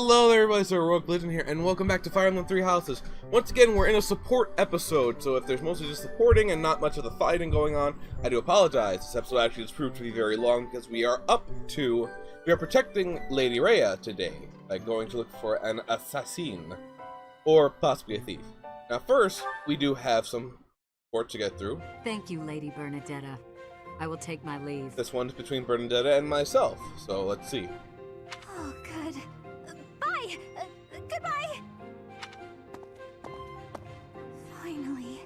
Hello there everybody, it's HeroicLegend here, and welcome back to Fire Emblem Three Houses. Once again, we're in a support episode, so if there's mostly just supporting and not much of the fighting going on, I do apologize. This episode actually has proved to be very long because we are protecting Lady Rhea today by going to look for an assassin, or possibly a thief. Now first, we do have some support to get through. Thank you, Lady Bernadetta. I will take my leave. This one's between Bernadetta and myself, so let's see. Oh, good. Bye! Goodbye! Finally.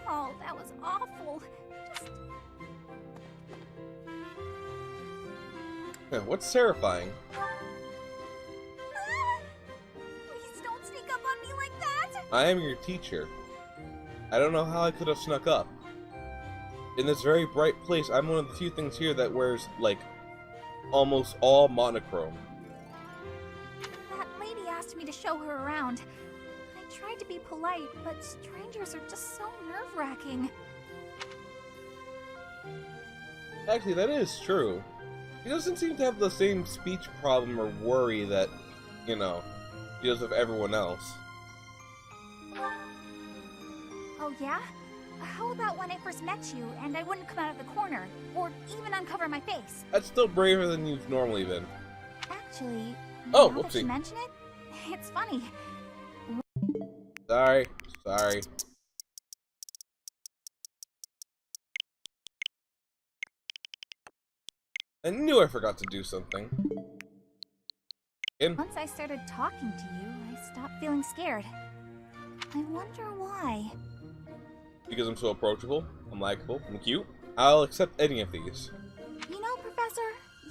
Oh, that was awful. What's terrifying? Please don't sneak up on me like that! I am your teacher. I don't know how I could have snuck up. In this very bright place, I'm one of the few things here that wears, like, almost all monochrome. That lady asked me to show her around. I tried to be polite, but strangers are just so nerve-wracking. Actually, that is true. He doesn't seem to have the same speech problem or worry that, you know, he does with everyone else. Oh, yeah? How about when I first met you and I wouldn't come out of the corner, or even uncover my face? That's still braver than you've normally been. Actually, Oh, now that you whoopsie. mention it, it's funny. Sorry. I knew I forgot to do something. Once I started talking to you, I stopped feeling scared. I wonder why. Because I'm so approachable, I'm likable, I'm cute. I'll accept any of these. You know, Professor,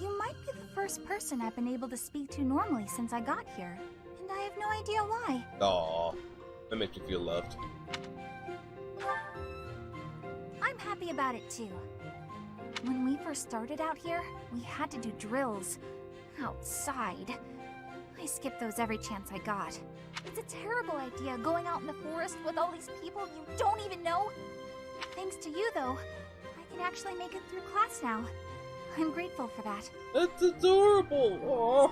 you might be the first person I've been able to speak to normally since I got here. And I have no idea why. Aww, that makes me feel loved. I'm happy about it too. When we first started out here, we had to do drills. Outside. I skipped those every chance I got. It's a terrible idea going out in the forest with all these people you don't even know. Thanks to you, though, I can actually make it through class now. I'm grateful for that. That's adorable! Aww.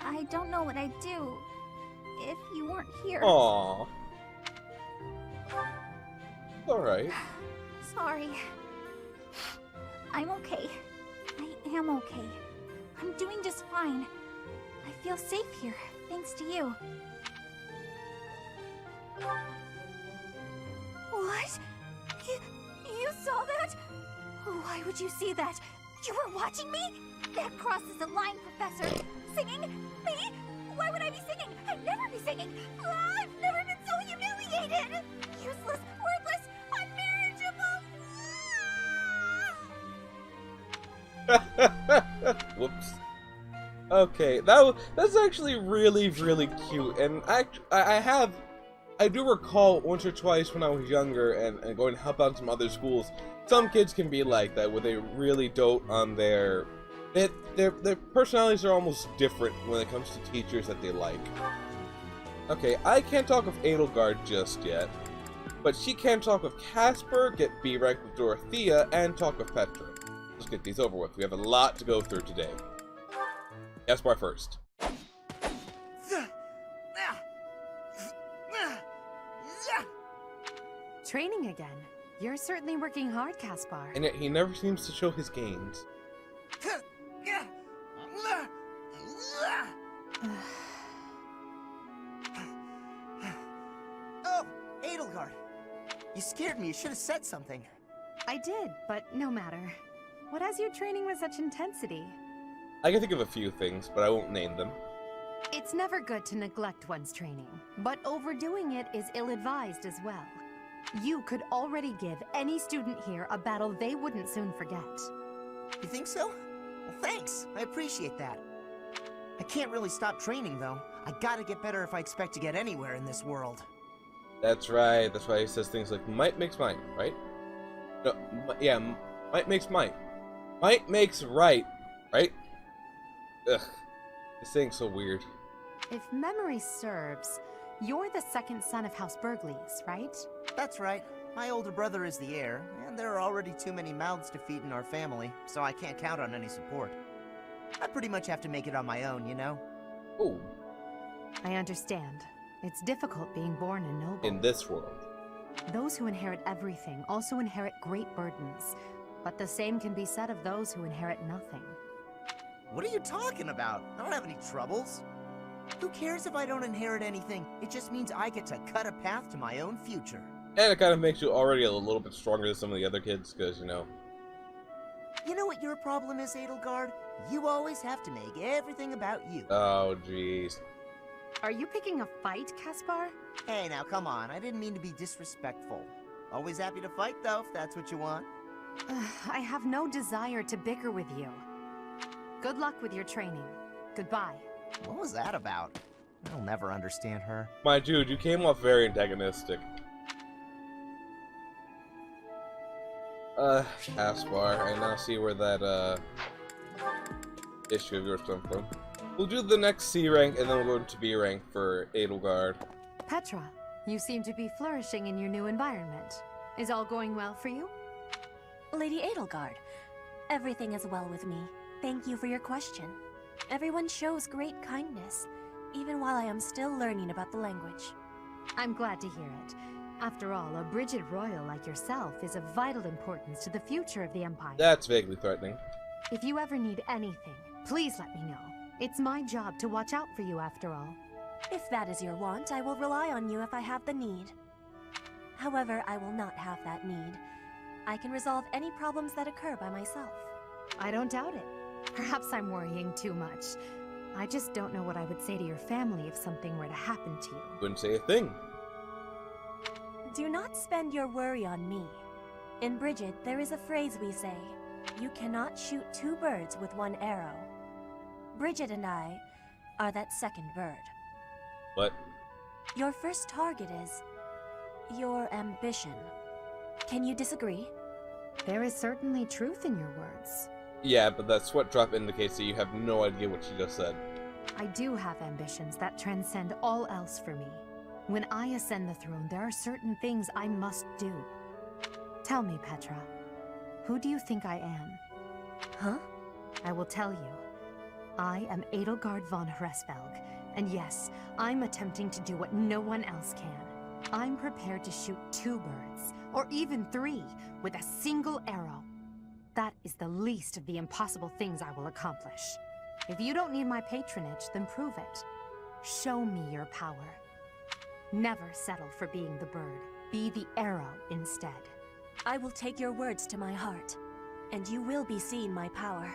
I don't know what I'd do if you weren't here. Aww. Alright. Sorry. I'm okay. I am okay. I'm doing just fine. I feel safe here, thanks to you. What? You saw that? Why would you see that? You were watching me? That crosses the line, Professor. Singing? Me? Why would I be singing? I'd never be singing. I've never been so humiliated. Useless, worthless, unmarriageable. Whoops. Okay, that's actually really cute, and I do recall once or twice when I was younger and going to help out some other schools, some kids can be like that, where they really dote on their personalities are almost different when it comes to teachers that they like. Okay, I can't talk with Edelgard just yet, but she can talk with Casper, get B-rank with Dorothea, and talk with Petra. Let's get these over with. We have a lot to go through today. Caspar first. Training again. You're certainly working hard, Caspar. And yet he never seems to show his gains. Oh, Edelgard. You scared me. You should have said something. I did, but no matter. What has you training with such intensity? I can think of a few things, but I won't name them. It's never good to neglect one's training, but overdoing it is ill-advised as well. You could already give any student here a battle they wouldn't soon forget. You think so? Well, thanks. I appreciate that. I can't really stop training, though. I gotta get better if I expect to get anywhere in this world. That's right. That's why he says things like, might makes might, right? No, yeah, might makes might. Might makes right, right? Ugh. This saying's so weird. If memory serves, you're the second son of House Burgleys, right? That's right. My older brother is the heir, and there are already too many mouths to feed in our family, so I can't count on any support. I pretty much have to make it on my own, you know? Oh, I understand. It's difficult being born a noble. In this world. Those who inherit everything also inherit great burdens. But the same can be said of those who inherit nothing. What are you talking about? I don't have any troubles. Who cares if I don't inherit anything? It just means I get to cut a path to my own future. And it kind of makes you already a little bit stronger than some of the other kids, because, you know. You know what your problem is, Edelgard? You always have to make everything about you. Oh, jeez. Are you picking a fight, Caspar? Hey, now come on. I didn't mean to be disrespectful. Always happy to fight, though, if that's what you want. I have no desire to bicker with you. Good luck with your training. Goodbye. What was that about? I'll never understand her. My dude, you came off very antagonistic. Aspar, I now see where that, issue of yours comes from. We'll do the next C rank, and then we'll go into B rank for Edelgard. Petra, you seem to be flourishing in your new environment. Is all going well for you? Lady Edelgard, everything is well with me. Thank you for your question. Everyone shows great kindness, even while I am still learning about the language. I'm glad to hear it. After all, a Brigid royal like yourself is of vital importance to the future of the Empire. That's vaguely threatening. If you ever need anything, please let me know. It's my job to watch out for you after all. If that is your want, I will rely on you if I have the need. However, I will not have that need. I can resolve any problems that occur by myself. I don't doubt it. Perhaps I'm worrying too much. I just don't know what I would say to your family if something were to happen to you. Wouldn't say a thing. Do not spend your worry on me. In Brigid, there is a phrase we say, you cannot shoot two birds with one arrow. Brigid and I are that second bird. What? Your first target is your ambition. Can you disagree? There is certainly truth in your words. Yeah, but that sweat drop indicates that you have no idea what she just said. I do have ambitions that transcend all else for me. When I ascend the throne, there are certain things I must do. Tell me, Petra, who do you think I am? Huh? I will tell you. I am Edelgard von Hresvelg, and yes, I'm attempting to do what no one else can. I'm prepared to shoot 2 birds, or even 3, with a single arrow. That is the least of the impossible things I will accomplish. If you don't need my patronage, then prove it. Show me your power. Never settle for being the bird. Be the arrow instead. I will take your words to my heart, and you will be seeing my power.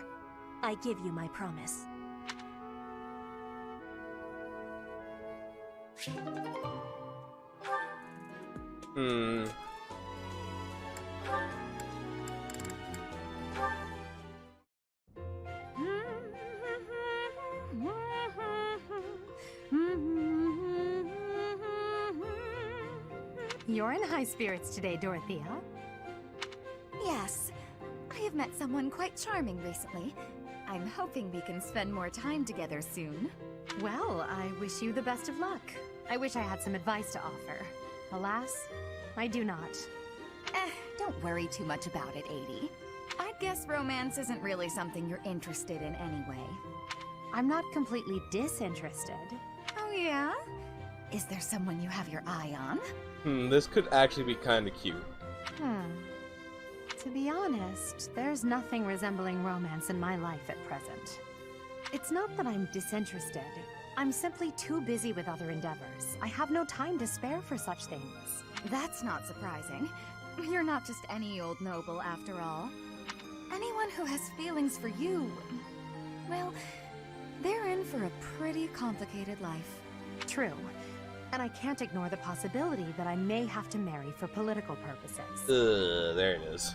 I give you my promise. You're in high spirits today, Dorothea. Yes, I have met someone quite charming recently. I'm hoping we can spend more time together soon. Well, I wish you the best of luck. I wish I had some advice to offer. Alas, I do not. Don't worry too much about it, Adie. I'd guess romance isn't really something you're interested in anyway. I'm not completely disinterested. Oh yeah? Is there someone you have your eye on? This could actually be kinda cute. To be honest, there's nothing resembling romance in my life at present. It's not that I'm disinterested. I'm simply too busy with other endeavors. I have no time to spare for such things. That's not surprising. You're not just any old noble, after all. Anyone who has feelings for you, well, they're in for a pretty complicated life. True. And I can't ignore the possibility that I may have to marry for political purposes. There it is.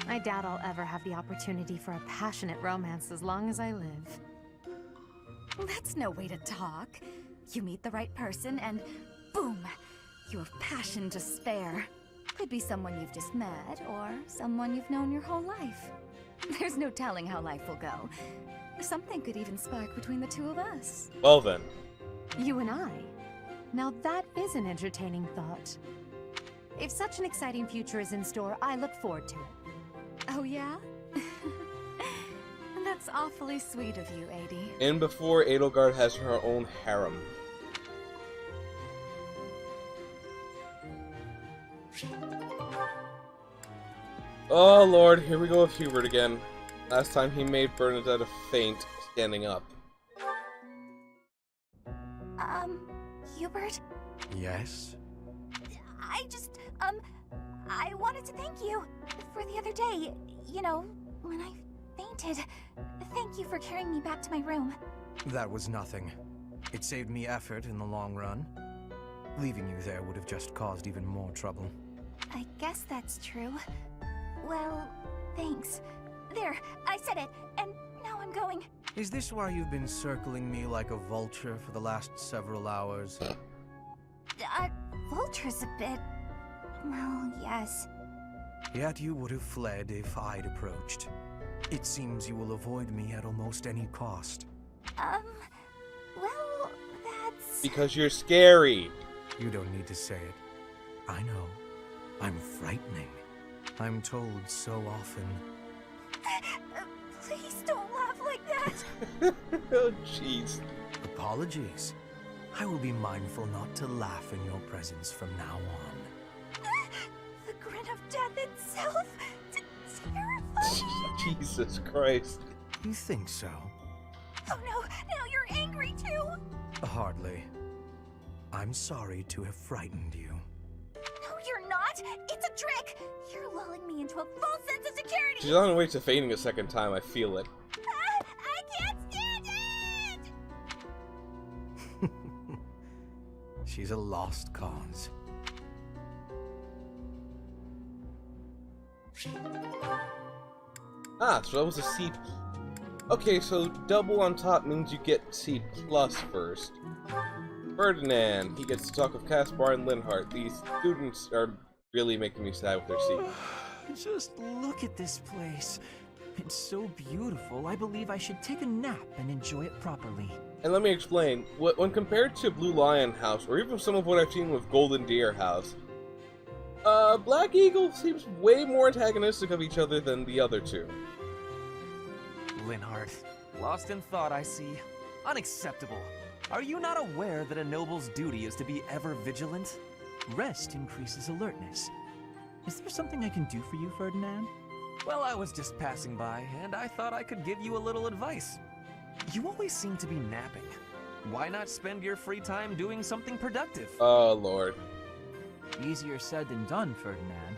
I doubt I'll ever have the opportunity for a passionate romance as long as I live. That's no way to talk. You meet the right person and boom, you have passion to spare. Could be someone you've just met or someone you've known your whole life. There's no telling how life will go. Something could even spark between the two of us. Well then. You and I? Now that is an entertaining thought. If such an exciting future is in store, I look forward to it. Oh yeah? That's awfully sweet of you, Adie. And before Edelgard has her own harem. Oh lord, here we go with Hubert again. Last time he made Bernadette faint standing up. Hubert? Yes? I wanted to thank you for the other day. You know, when I fainted. Thank you for carrying me back to my room. That was nothing. It saved me effort in the long run. Leaving you there would have just caused even more trouble. I guess that's true. Well, thanks. There, I said it, and now I'm going. Is this why you've been circling me like a vulture for the last several hours? Vulture's a bit... well, yes. Yet you would have fled if I'd approached. It seems you will avoid me at almost any cost. Well, that's... Because you're scary. You don't need to say it. I know. I'm frightening. I'm told so often. Please don't laugh like that. Oh, jeez. Apologies. I will be mindful not to laugh in your presence from now on. The grin of death itself. Terrifying. Jesus Christ. You think so? Oh no, now you're angry too. Hardly. I'm sorry to have frightened you. No, you're not. It's a trick. You're lulling me into a false sense of security. She's on her way to fainting a second time, I feel it. I can't stand it. She's a lost cause. Ah, so that was a C. Okay, so double on top means you get C plus first. Ferdinand, he gets to talk with Caspar and Linhart. These students are really making me sad with their C. Just look at this place. It's so beautiful, I believe I should take a nap and enjoy it properly. And let me explain, when compared to Blue Lion House, or even some of what I've seen with Golden Deer House, Black Eagle seems way more antagonistic of each other than the other two. Linhart, lost in thought, I see. Unacceptable. Are you not aware that a noble's duty is to be ever vigilant? Rest increases alertness. Is there something I can do for you, Ferdinand? Well, I was just passing by, and I thought I could give you a little advice. You always seem to be napping. Why not spend your free time doing something productive? Oh, Lord. Easier said than done, Ferdinand.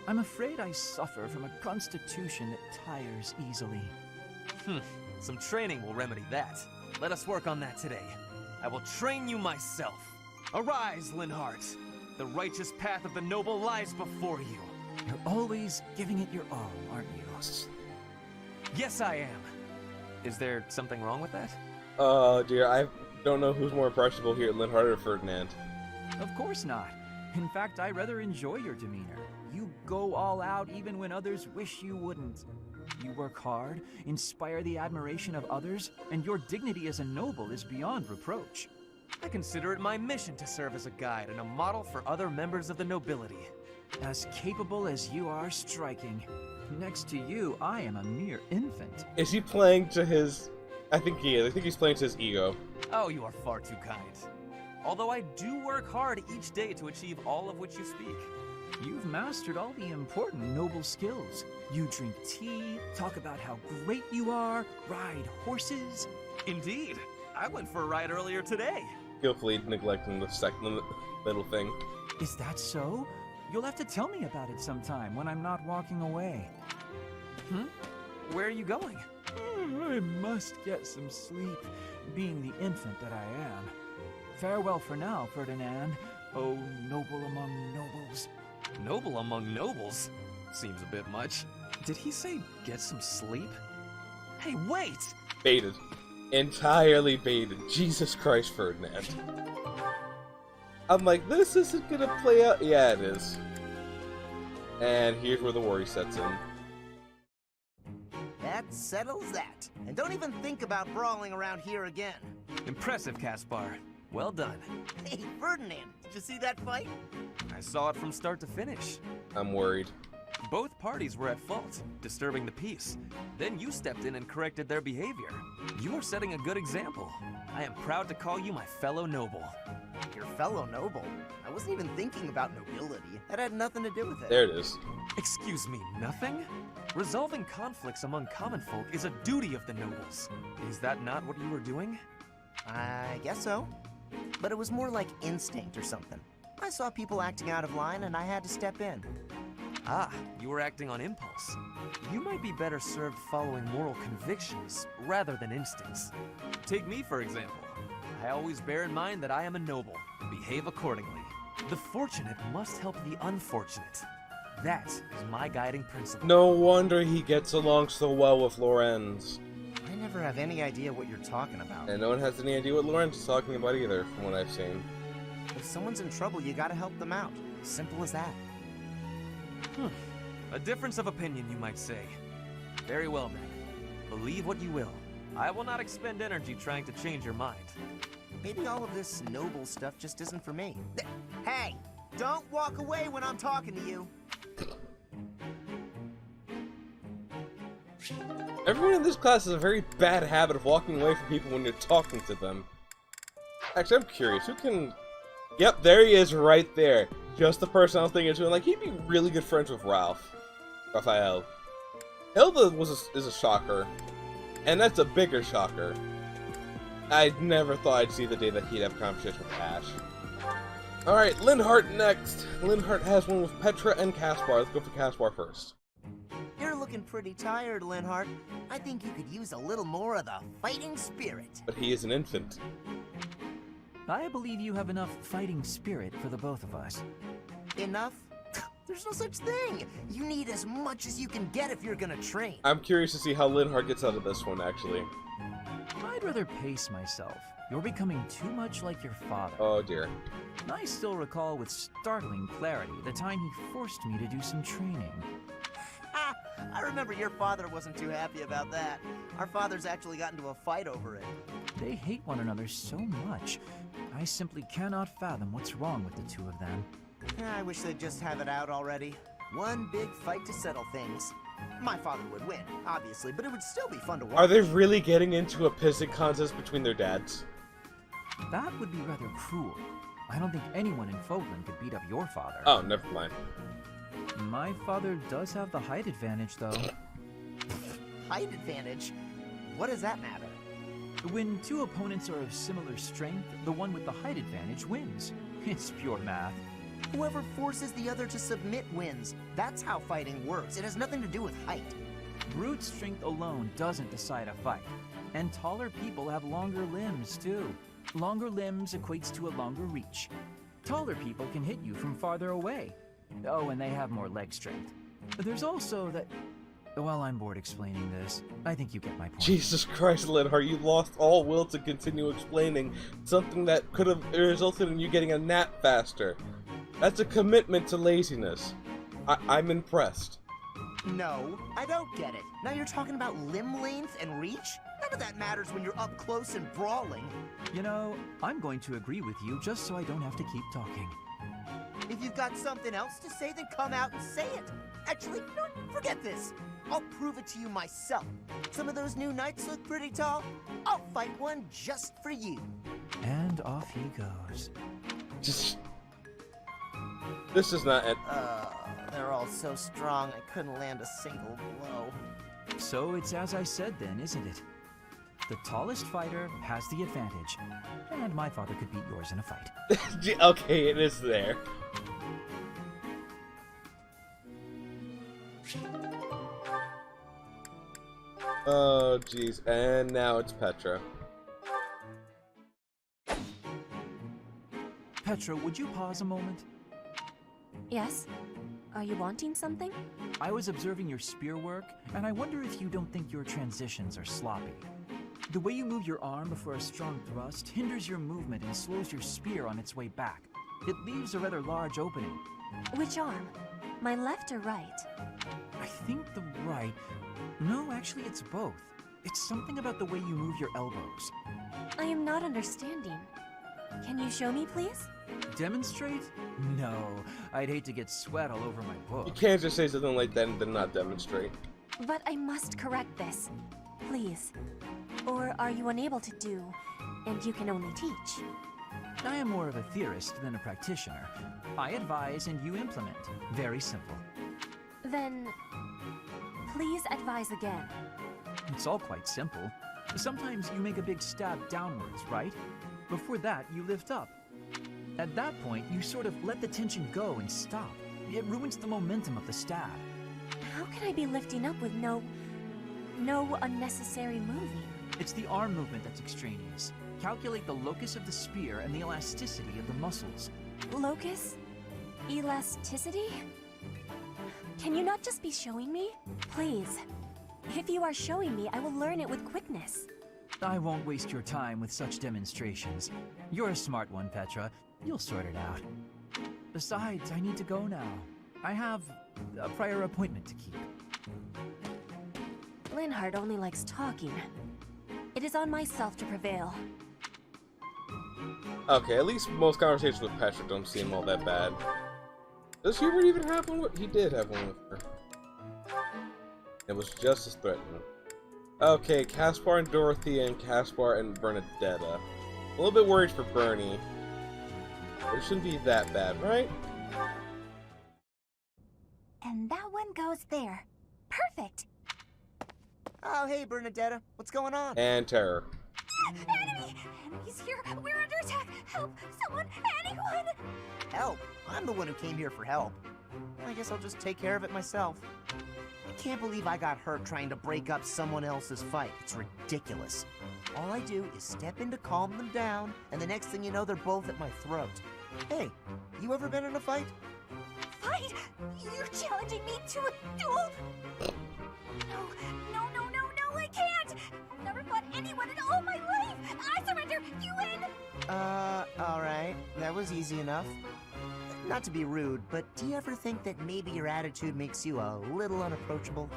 I'm afraid I suffer from a constitution that tires easily. Some training will remedy that. Let us work on that today. I will train you myself. Arise, Linhart. The righteous path of the noble lies before you. You're always giving it your all, aren't you? Yes, I am. Is there something wrong with that? Oh, dear, I don't know who's more impressionable here, Linhart or Ferdinand. Of course not. In fact, I rather enjoy your demeanor. You go all out even when others wish you wouldn't. You work hard, inspire the admiration of others, and your dignity as a noble is beyond reproach. I consider it my mission to serve as a guide and a model for other members of the nobility. As capable as you are striking. Next to you, I am a mere infant. Is he playing to his... I think he is. I think he's playing to his ego. Oh, you are far too kind. Although I do work hard each day to achieve all of which you speak. You've mastered all the important noble skills. You drink tea, talk about how great you are, ride horses. Indeed. I went for a ride earlier today. Skillfully neglecting the middle thing. Is that so? You'll have to tell me about it sometime when I'm not walking away. Where are you going? I must get some sleep, being the infant that I am. Farewell for now, Ferdinand. Oh, noble among nobles. Noble among nobles? Seems a bit much. Did he say get some sleep? Hey, wait! Baited. Entirely baited. Jesus Christ, Ferdinand. I'm like, this isn't gonna play out. Yeah, it is. And here's where the worry sets in. That settles that. And don't even think about brawling around here again. Impressive, Caspar. Well done. Hey, Ferdinand, did you see that fight? I saw it from start to finish. I'm worried. Both parties were at fault, disturbing the peace. Then you stepped in and corrected their behavior. You are setting a good example. I am proud to call you my fellow noble. Your fellow noble? I wasn't even thinking about nobility. That had nothing to do with it. There it is. Excuse me, nothing? Resolving conflicts among common folk is a duty of the nobles. Is that not what you were doing? I guess so. But it was more like instinct or something. I saw people acting out of line and I had to step in. Ah, you were acting on impulse. You might be better served following moral convictions rather than instincts. Take me, for example. I always bear in mind that I am a noble. Behave accordingly. The fortunate must help the unfortunate. That is my guiding principle. No wonder he gets along so well with Lorenz. I never have any idea what you're talking about. And no one has any idea what Lorenz is talking about either, from what I've seen. If someone's in trouble, you gotta help them out. Simple as that. A difference of opinion, you might say. Very well, then. Believe what you will. I will not expend energy trying to change your mind. Maybe all of this noble stuff just isn't for me. Hey! Don't walk away when I'm talking to you! Everyone in this class has a very bad habit of walking away from people when you're talking to them. Actually, I'm curious, who can... Yep, there he is right there. Just the person I was thinking to, like, he'd be really good friends with Raphael. Hilda is a shocker. And that's a bigger shocker. I never thought I'd see the day that he'd have a conversation with Ash. Alright, Linhardt next. Linhardt has one with Petra and Caspar. Let's go for Caspar first. You're looking pretty tired, Linhardt. I think you could use a little more of the fighting spirit. But he is an infant. I believe you have enough fighting spirit for the both of us. Enough? There's no such thing! You need as much as you can get if you're gonna train. I'm curious to see how Linhardt gets out of this one, actually. I'd rather pace myself. You're becoming too much like your father. Oh dear. I still recall with startling clarity the time he forced me to do some training. Ha! I remember your father wasn't too happy about that. Our fathers actually got into a fight over it. They hate one another so much. I simply cannot fathom what's wrong with the two of them. I wish they'd just have it out already. One big fight to settle things. My father would win, obviously, but it would still be fun to watch. Are they really getting into a pissing contest between their dads? That would be rather cruel. I don't think anyone in Fogland could beat up your father. Oh, never mind. My father does have the height advantage, though. Height advantage? What does that matter? When two opponents are of similar strength, the one with the height advantage wins. It's pure math. Whoever forces the other to submit wins. That's how fighting works. It has nothing to do with height. Brute strength alone doesn't decide a fight. And taller people have longer limbs, too. Longer limbs equates to a longer reach. Taller people can hit you from farther away. Oh, and they have more leg strength. There's also that... Well, I'm bored explaining this. I think you get my point. Jesus Christ, Linhardt, you lost all will to continue explaining something that could have resulted in you getting a nap faster. That's a commitment to laziness. I'm impressed. No, I don't get it. Now you're talking about limb length and reach? None of that matters when you're up close and brawling. You know, I'm going to agree with you just so I don't have to keep talking. If you've got something else to say, then come out and say it. Actually, no, forget this. I'll prove it to you myself. Some of those new knights look pretty tall. I'll fight one just for you. And off he goes. This is not it. They're all so strong, I couldn't land a single blow. So it's as I said then, isn't it? The tallest fighter has the advantage. And my father could beat yours in a fight. Okay, it is there. Oh, jeez. And now it's Petra. Petra, would you pause a moment? Yes? Are you wanting something? I was observing your spear work, and I wonder if you don't think your transitions are sloppy. The way you move your arm before a strong thrust hinders your movement and slows your spear on its way back. It leaves a rather large opening. Which arm? My left or right? I think the right... No, actually it's both. It's something about the way you move your elbows. I am not understanding. Can you show me, please? Demonstrate? No, I'd hate to get sweat all over my book. You can't just say something like that and then not demonstrate. But I must correct this. Please. Or are you unable to do, and you can only teach? I am more of a theorist than a practitioner. I advise and you implement. Very simple. Then, please advise again. It's all quite simple. Sometimes you make a big stab downwards, right? Before that, you lift up. At that point, you sort of let the tension go and stop. It ruins the momentum of the stab. How can I be lifting up with no unnecessary moving? It's the arm movement that's extraneous. Calculate the locus of the spear and the elasticity of the muscles. Locus? Elasticity? Can you not just be showing me? Please. If you are showing me, I will learn it with quickness. I won't waste your time with such demonstrations. You're a smart one, Petra. You'll sort it out. Besides, I need to go now. I have a prior appointment to keep. Linhardt only likes talking. It is on myself to prevail. Okay, at least most conversations with Petra don't seem all that bad. Does Hubert even have one? He did have one with her. It was just as threatening. Okay, Caspar and Dorothy and Caspar and Bernadetta. A little bit worried for Bernie. It shouldn't be that bad, right? And that one goes there. Perfect. Oh, hey, Bernadetta. What's going on? And Terror. Enemy! Enemies here! We're under attack! Help! Someone! Anyone! Help? I'm the one who came here for help. I guess I'll just take care of it myself. I can't believe I got hurt trying to break up someone else's fight. It's ridiculous. All I do is step in to calm them down, and the next thing you know, they're both at my throat. Hey, you ever been in a fight? Fight! You're challenging me to a duel? No, I can't! I've never fought anyone in all my life! I surrender! You win! Alright. That was easy enough. Not to be rude, but do you ever think that maybe your attitude makes you a little unapproachable?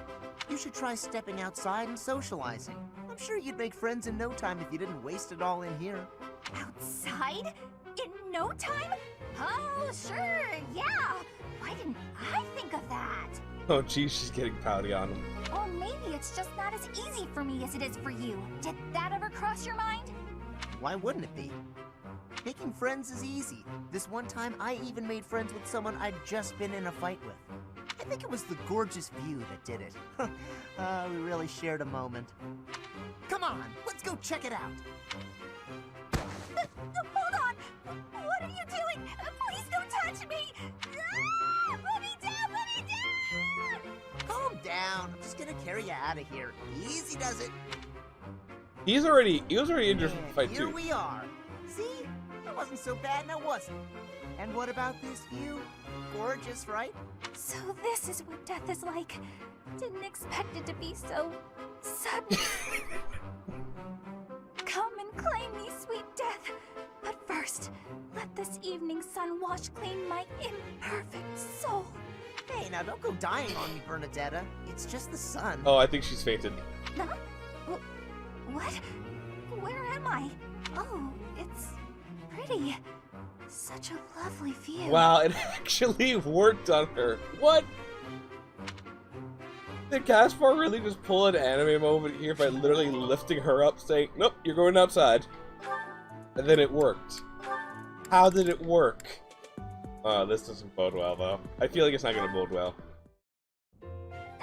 You should try stepping outside and socializing. I'm sure you'd make friends in no time if you didn't waste it all in here. Outside? In no time? Oh, sure, yeah! Why didn't I think of that? Oh geez, she's getting pouty on him. Or maybe it's just not as easy for me as it is for you. Did that ever cross your mind? Why wouldn't it be? Making friends is easy. This one time, I even made friends with someone I'd just been in a fight with. I think it was the gorgeous view that did it. We really shared a moment. Come on, let's go check it out. Hold on! What are you doing? Please don't touch me! Ah! Put me down! Put me down! Calm down. I'm just gonna carry you out of here. Easy does it. He was already injured from the fight Here too. we are. See? It wasn't so bad now, was it? And what about this view? Gorgeous, right? So this is what death is like. Didn't expect it to be so sudden. Come and claim me, sweet death. But first, let this evening sun wash clean my imperfect soul. Hey, now don't go dying on me, Bernadetta. It's just the sun. Oh, I think she's fainted. Huh? What? Where am I? Oh, it's pretty. Such a lovely view. Wow, it actually worked on her. What? Did Caspar really just pull an anime moment here by literally lifting her up, saying, "Nope, you're going outside," and then it worked? How did it work? This doesn't bode well, though. I feel like it's not gonna bode well.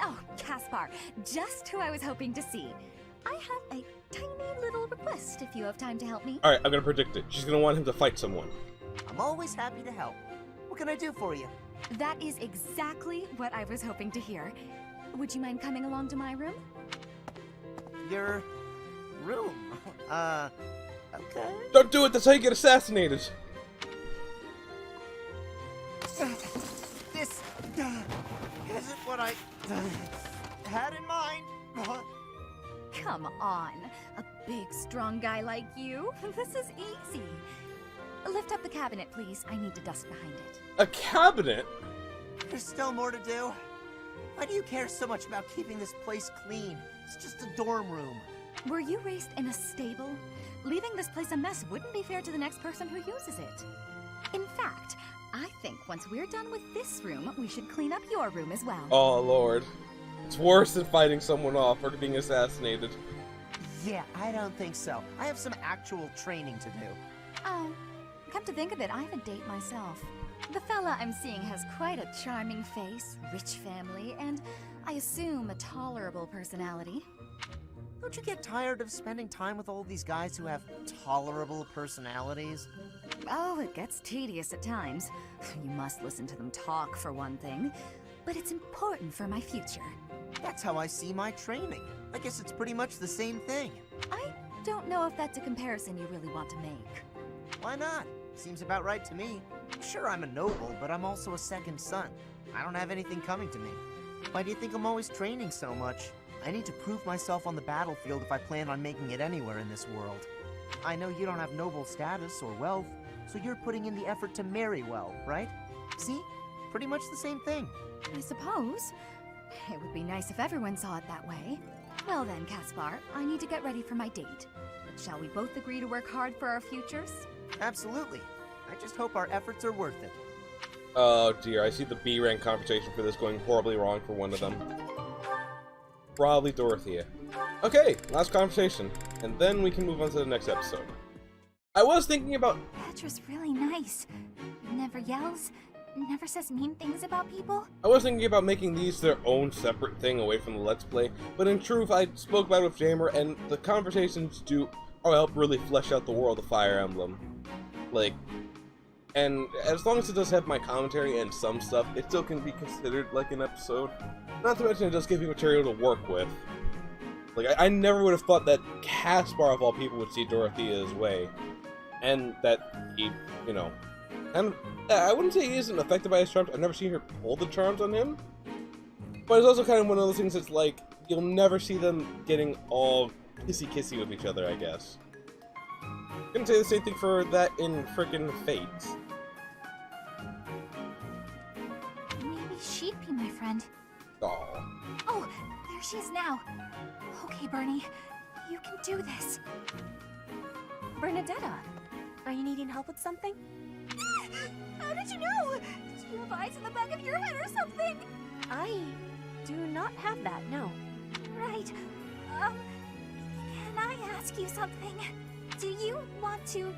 Oh, Caspar, just who I was hoping to see. I have a tiny little request if you have time to help me. Alright, I'm gonna predict it. She's gonna want him to fight someone. I'm always happy to help. What can I do for you? That is exactly what I was hoping to hear. Would you mind coming along to my room? Your room. Okay. Don't do it, that's how you get assassinated! This isn't what I had in mind. Come on, a big, strong guy like you. This is easy. Lift up the cabinet, please. I need to dust behind it. A cabinet? There's still more to do. Why do you care so much about keeping this place clean? It's just a dorm room. Were you raised in a stable? Leaving this place a mess wouldn't be fair to the next person who uses it. In fact, I think once we're done with this room, we should clean up your room as well. Oh, Lord. It's worse than fighting someone off or being assassinated. Yeah, I don't think so. I have some actual training to do. Oh, come to think of it, I have a date myself. The fella I'm seeing has quite a charming face, rich family, and I assume a tolerable personality. Don't you get tired of spending time with all these guys who have tolerable personalities? Oh, it gets tedious at times. You must listen to them talk, for one thing. But it's important for my future. That's how I see my training. I guess it's pretty much the same thing. I don't know if that's a comparison you really want to make. Why not? Seems about right to me. Sure, I'm a noble, but I'm also a second son. I don't have anything coming to me. Why do you think I'm always training so much? I need to prove myself on the battlefield if I plan on making it anywhere in this world. I know you don't have noble status or wealth, so you're putting in the effort to marry well, right? See? Pretty much the same thing. I suppose. It would be nice if everyone saw it that way. Well then, Caspar, I need to get ready for my date. Shall we both agree to work hard for our futures? Absolutely. I just hope our efforts are worth it. Oh dear, I see the B rank compensation for this going horribly wrong for one of them. Probably Dorothea. Okay, last conversation, and then we can move on to the next episode. I was thinking about... Petra's really nice. Never yells, never says mean things about people. I was thinking about making these their own separate thing away from the Let's Play, but in truth, I spoke about it with Jamer, and the conversations do help really flesh out the world of Fire Emblem. Like, and as long as it does have my commentary and some stuff, it still can be considered like an episode. Not to mention it does give you material to work with. Like, I never would have thought that Caspar, of all people, would see Dorothea's way. And that he, you know... And I wouldn't say he isn't affected by his charms. I've never seen her pull the charms on him. But it's also kind of one of those things that's like, you'll never see them getting all kissy-kissy with each other, I guess. Couldn't say the same thing for that in frickin' Fate. Maybe she'd be my friend. Aww. Oh, there she is now. Okay, Bernie, you can do this. Bernadetta, are you needing help with something? How did you know? Do you have eyes in the back of your head or something? I do not have that, no. Right. Can I ask you something? Do you want to,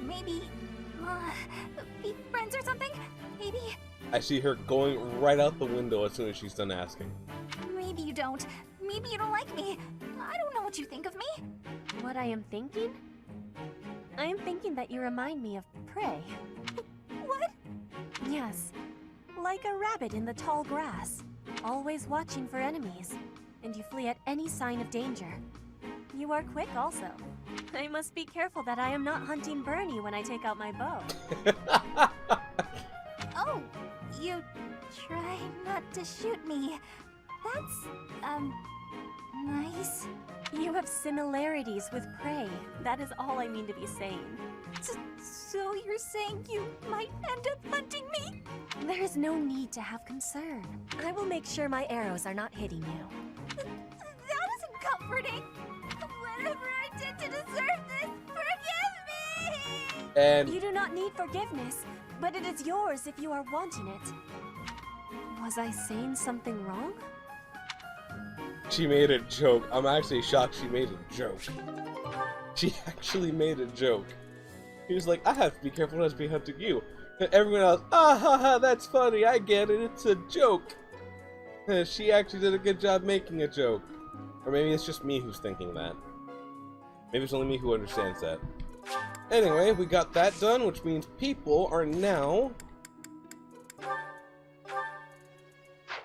maybe, be friends or something? Maybe? I see her going right out the window as soon as she's done asking. Maybe you don't. Maybe you don't like me. I don't know what you think of me. What I am thinking? I am thinking that you remind me of prey. What? Yes. Like a rabbit in the tall grass, always watching for enemies, and you flee at any sign of danger. You are quick also. I must be careful that I am not hunting Bernie when I take out my bow. Oh, you try not to shoot me. That's, nice. You have similarities with prey. That is all I mean to be saying. So you're saying you might end up hunting me? There is no need to have concern. I will make sure my arrows are not hitting you. That isn't comforting. Whatever I did to deserve this, forgive me! And you do not need forgiveness, but it is yours if you are wanting it. Was I saying something wrong? she made a joke. I'm actually shocked she made a joke. She actually made a joke. He was like, I have to be careful not to be hunting you. And everyone else, ah ha ha, that's funny, I get it, it's a joke. And she actually did a good job making a joke. Or maybe it's just me who's thinking that. Maybe it's only me who understands that. Anyway, we got that done, which means people are now...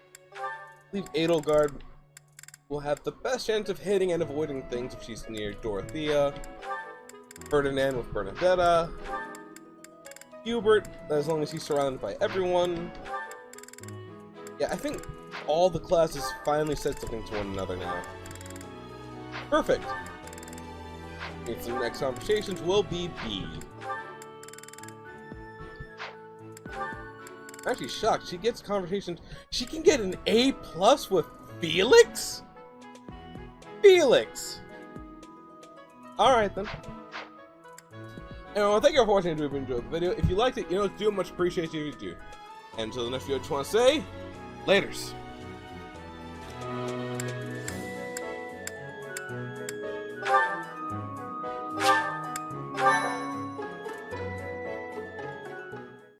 I believe Edelgard will have the best chance of hitting and avoiding things if she's near Dorothea. Ferdinand with Bernadetta. Hubert, as long as he's surrounded by everyone. Yeah, I think all the classes finally said something to one another now. Perfect. If the next conversations will be B. I'm actually shocked. She gets conversations. She can get an A+ with Felix? Felix! Alright then. Anyway, thank you for watching. If you enjoyed the video, if you liked it, you know what to do. Much appreciated if you do. And until the next video, I just want to say, laters.